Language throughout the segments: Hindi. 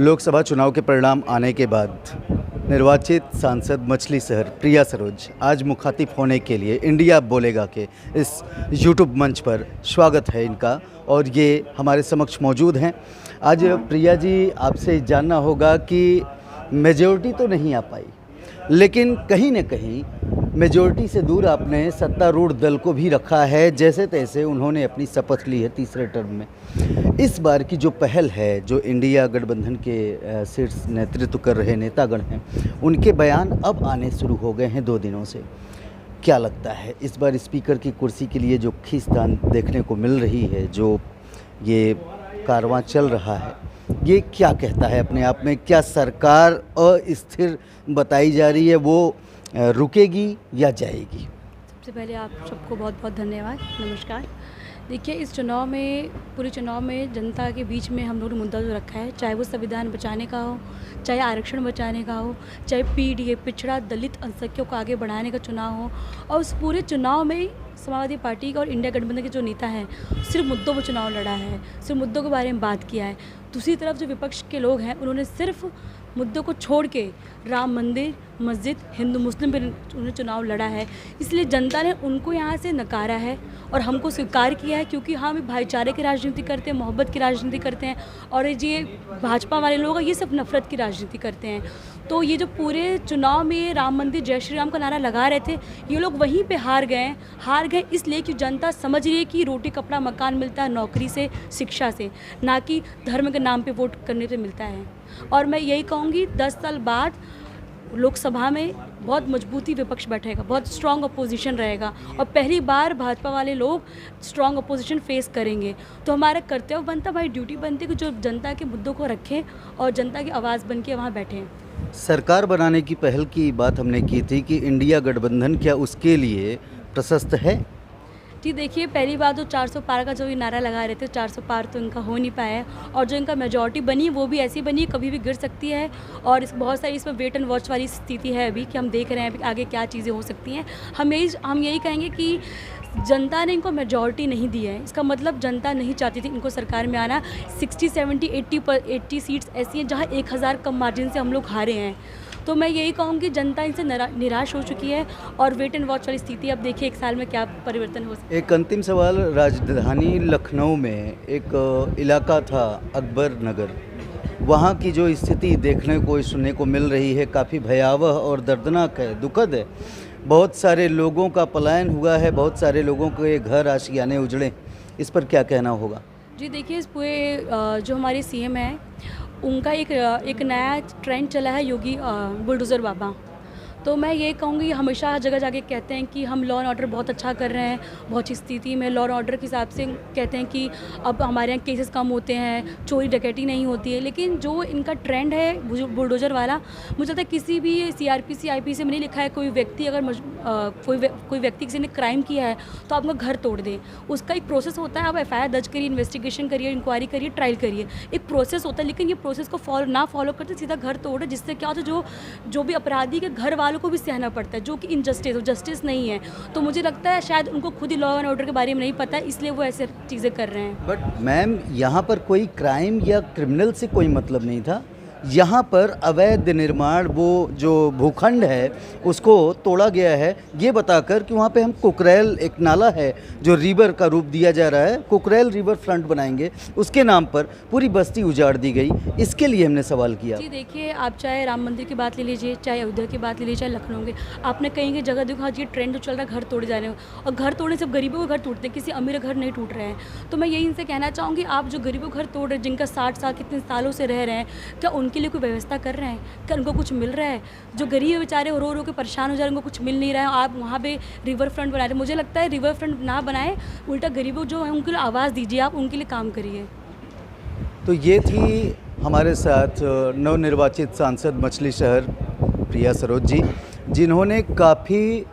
लोकसभा चुनाव के परिणाम आने के बाद निर्वाचित सांसद मछली शहर प्रिया सरोज आज मुखातिब होने के लिए इंडिया बोलेगा के इस यूट्यूब मंच पर स्वागत है इनका और ये हमारे समक्ष मौजूद हैं। आज प्रिया जी, आपसे जानना होगा कि मेजॉरिटी तो नहीं आ पाई, लेकिन कहीं न कहीं मेजॉरिटी से दूर आपने सत्तारूढ़ दल को भी रखा है। जैसे तैसे उन्होंने अपनी शपथ ली है तीसरे टर्म में। इस बार की जो पहल है, जो इंडिया गठबंधन के शीर्ष नेतृत्व कर रहे नेतागण हैं, उनके बयान अब आने शुरू हो गए हैं 2 दिनों से। क्या लगता है इस बार स्पीकर की कुर्सी के लिए जो खींचतान देखने को मिल रही है, जो ये कारवां चल रहा है, ये क्या कहता है अपने आप में? क्या सरकार अस्थिर बताई जा रही है, वो रुकेगी या जाएगी? सबसे पहले आप सबको बहुत बहुत धन्यवाद, नमस्कार। देखिए, इस चुनाव में, पूरे चुनाव में जनता के बीच में हम लोगों ने मुद्दा जो रखा है, चाहे वो संविधान बचाने का हो, चाहे आरक्षण बचाने का हो, चाहे पीडीए पिछड़ा दलित अल्पसंख्यकों को आगे बढ़ाने का चुनाव हो, और उस पूरे चुनाव में समाजवादी पार्टी का और इंडिया गठबंधन के जो नेता हैं, सिर्फ मुद्दों पर चुनाव लड़ा है, सिर्फ मुद्दों के बारे में बात किया है। दूसरी तरफ जो विपक्ष के लोग हैं, उन्होंने सिर्फ मुद्दों को छोड़ के राम मंदिर, मस्जिद, हिंदू मुस्लिम पर उन्होंने चुनाव लड़ा है। इसलिए जनता ने उनको यहाँ से नकारा है और हमको स्वीकार किया है, क्योंकि हम भाईचारे की राजनीति करते हैं, मोहब्बत की राजनीति करते हैं, और ये भाजपा वाले लोग हैं, ये सब नफरत की राजनीति करते हैं। तो ये जो पूरे चुनाव में राम मंदिर, जय श्री राम का नारा लगा रहे थे, ये लोग वहीं पे हार गए इसलिए कि जनता समझ रही है कि रोटी कपड़ा मकान मिलता है नौकरी से, शिक्षा से, ना कि धर्म के नाम पे वोट करने पे मिलता है। और मैं यही कहूँगी, 10 साल बाद लोकसभा में बहुत मजबूती विपक्ष बैठेगा, बहुत स्ट्रॉन्ग अपोजिशन रहेगा, और पहली बार भाजपा वाले लोग स्ट्रॉन्ग अपोजिशन फेस करेंगे। तो हमारा कर्तव्य बनता, भाई ड्यूटी बनती कि जो जनता के मुद्दों को रखें और जनता की आवाज़ बन के वहाँ बैठें। सरकार बनाने की पहल की बात हमने की थी कि इंडिया गठबंधन क्या उसके लिए प्रशस्त है? जी देखिए, पहली बात तो 400 पार का जो ये नारा लगा रहे थे, 400 पार तो इनका हो नहीं पाया है, और जो इनका मेजॉरिटी बनी वो भी ऐसी बनी, कभी भी गिर सकती है, और बहुत सारी इसमें वेट एंड वॉच वाली स्थिति है अभी, कि हम देख रहे हैं अभी आगे क्या चीज़ें हो सकती हैं। हम यही कहेंगे कि जनता ने इनको मेजॉरिटी नहीं दी है, इसका मतलब जनता नहीं चाहती थी इनको सरकार में आना। 60, 70, 80 सीट्स ऐसी हैं जहाँ 1000 कम मार्जिन से हम लोग हारे हैं। तो मैं यही कहूँगी, जनता इनसे निराश हो चुकी है, और वेट एंड वॉच वाली स्थिति। अब देखिए 1 साल में क्या परिवर्तन हो सकता है। एक अंतिम सवाल, राजधानी लखनऊ में एक इलाका था अकबर नगर, वहाँ की जो स्थिति देखने को सुनने को मिल रही है काफ़ी भयावह और दर्दनाक है, दुखद है। बहुत सारे लोगों का पलायन हुआ है, बहुत सारे लोगों के घर आशियाने उजड़े। इस पर क्या कहना होगा? जी देखिए, इस पूरे जो हमारे सीएम हैं, उनका एक नया ट्रेंड चला है, योगी बुलडोज़र बाबा। तो मैं ये कहूँगी, हमेशा जगह जाके कहते हैं कि हम लॉ एंड ऑर्डर बहुत अच्छा कर रहे हैं, बहुत अच्छी स्थिति में लॉ एंड ऑर्डर के हिसाब से कहते हैं कि अब हमारे यहाँ केसेस कम होते हैं, चोरी डकैती नहीं होती है। लेकिन जो इनका ट्रेंड है बुलडोज़र वाला, मुझे लगता है किसी भी सीआरपीसी आईपीसी में नहीं लिखा है कोई व्यक्ति अगर कोई व्यक्ति किसी ने क्राइम किया है तो आपका घर तोड़ दे। उसका एक प्रोसेस होता है, आप एफआईआर दर्ज करिए, इन्वेस्टिगेशन करिए, इंक्वायरी करिए, ट्रायल करिए, एक प्रोसेस होता है। लेकिन ये प्रोसेस को फॉलो करते सीधा घर तोड़, जिससे क्या होता है, जो भी अपराधी के घर वालों को भी सहना पड़ता है, जो कि इनजस्टिस हो, जस्टिस नहीं है। तो मुझे लगता है शायद उनको खुद ही लॉ एंड ऑर्डर के बारे में नहीं पता है, इसलिए वो ऐसे चीज़ें कर रहे हैं। बट मैम, यहाँ पर कोई क्राइम या क्रिमिनल से कोई मतलब नहीं था। यहाँ पर अवैध निर्माण, वो जो भूखंड है उसको तोड़ा गया है, ये बताकर कि वहाँ पे हम कुकरेल, एक नाला है जो रिवर का रूप दिया जा रहा है, कुकरेल रिवर फ्रंट बनाएंगे, उसके नाम पर पूरी बस्ती उजाड़ दी गई। इसके लिए हमने सवाल किया। जी देखिए, आप चाहे राम मंदिर की बात ले लीजिए, चाहे अयोध्या की बात ले लीजिए, चाहे लखनऊ की, आपने कहीं की जगह देखो, आज ये ट्रेंड जो चल रहा है घर तोड़े जा रहे हैं, और घर तोड़ने से गरीबों के घर टूटते हैं, किसी अमीर घर नहीं टूट रहे हैं। तो मैं यही इनसे कहना चाहूँगी, आप जो गरीबों घर तोड़ रहे हैं, जिनका 60 साल कितने सालों से रह रहे हैं, क्या उनके लिए कोई व्यवस्था कर रहे हैं? क्या उनको कुछ मिल रहा है? जो गरीब बेचारे रो रो के परेशान हो जा रहे हैं, उनको कुछ मिल नहीं रहा है, आप वहाँ पे रिवर फ्रंट बना रहे हैं। मुझे लगता है रिवर फ्रंट ना बनाए, उल्टा गरीबों जो है उनके लिए आवाज़ दीजिए, आप उनके लिए काम करिए। तो ये थी हमारे साथ नवनिर्वाचित सांसद मछली शहर प्रिया सरोज जी, जिन्होंने काफ़ी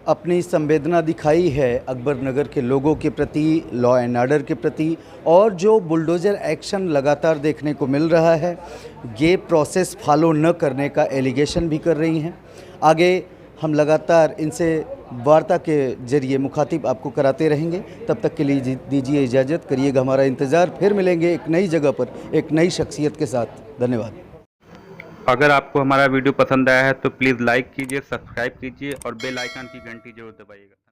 अपनी संवेदना दिखाई है अकबर नगर के लोगों के प्रति, लॉ एंड ऑर्डर के प्रति, और जो बुलडोज़र एक्शन लगातार देखने को मिल रहा है, ये प्रोसेस फॉलो न करने का एलिगेशन भी कर रही हैं। आगे हम लगातार इनसे वार्ता के जरिए मुखातिब आपको कराते रहेंगे। तब तक के लिए दीजिए इजाज़त, करिएगा हमारा इंतज़ार। फिर मिलेंगे एक नई जगह पर एक नई शख्सियत के साथ। धन्यवाद। अगर आपको हमारा वीडियो पसंद आया है तो प्लीज़ लाइक कीजिए, सब्सक्राइब कीजिए और बेल आइकन की घंटी जरूर दबाइएगा।